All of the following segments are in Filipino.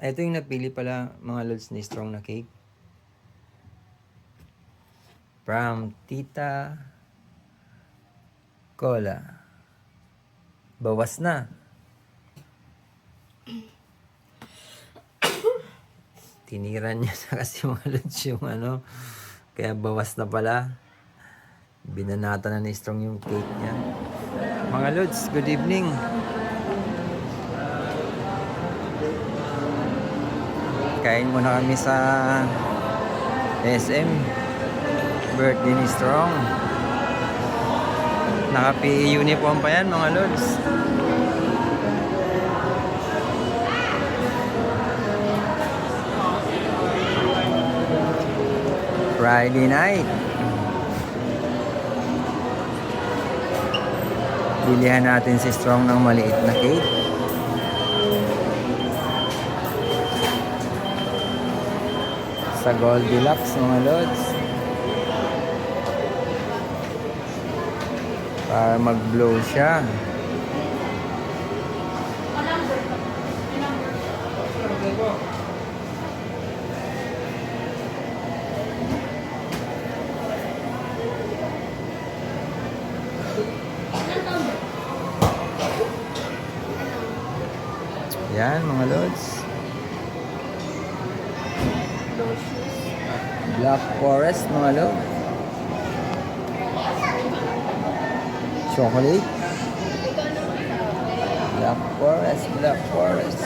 Ito yung napili pala mga lods ni strong na cake. From Tita Cola. Bawas na. Tiniran niya na kasi mga lods yung ano. Kaya bawas na pala. Binanata na ni strong yung cake niya. Mga lods, good evening. Kain muna kami sa SM. Birthday ni Strong. Naka-PE uniform pa yan mga lods. Friday night. Bilihan natin si Strong ng maliit na cake. Sa Goldilocks mga lods. Para mag-blow siya. Yan mga lods. Black Forest mga lods. Chocolate. Black Forest, Black Forest.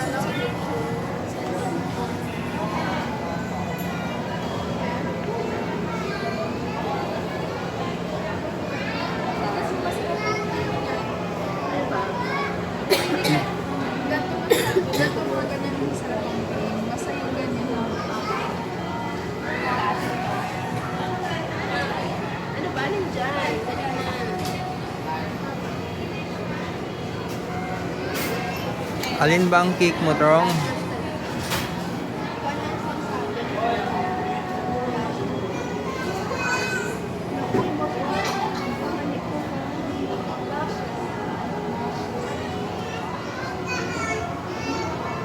Alin bang cake mo, Trong?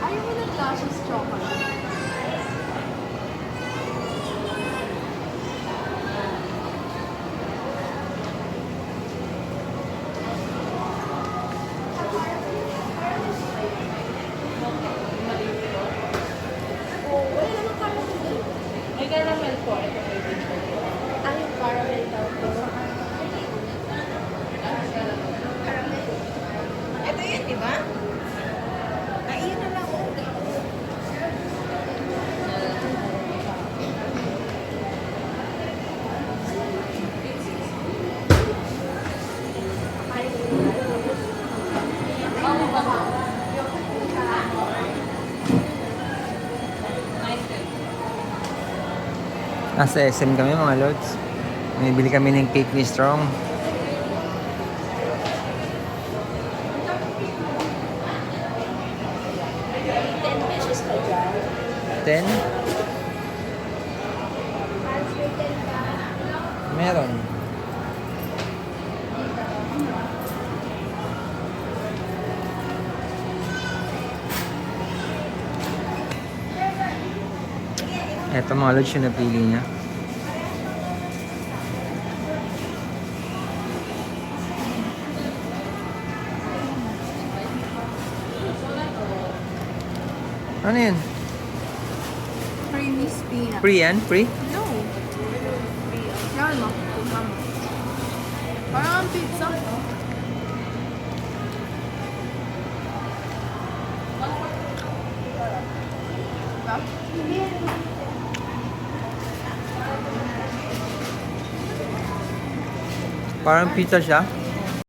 Ayaw mo ng lashes chocolate? May caramel po. Ito pwede po. Ay, caramel daw po. Caramel. Ito yun, di ba? Ay, yun na lang. Nasa SM kami mga lods. Bili kami ng cake ni Strong. $10 pa dyan. 10? Meron. Eto mga lods yung napili niya. Ano yun? Creamy spinach. Free yan? Free? No. Yan mo. Parang ang pizza. Diba? Parang pizza siya.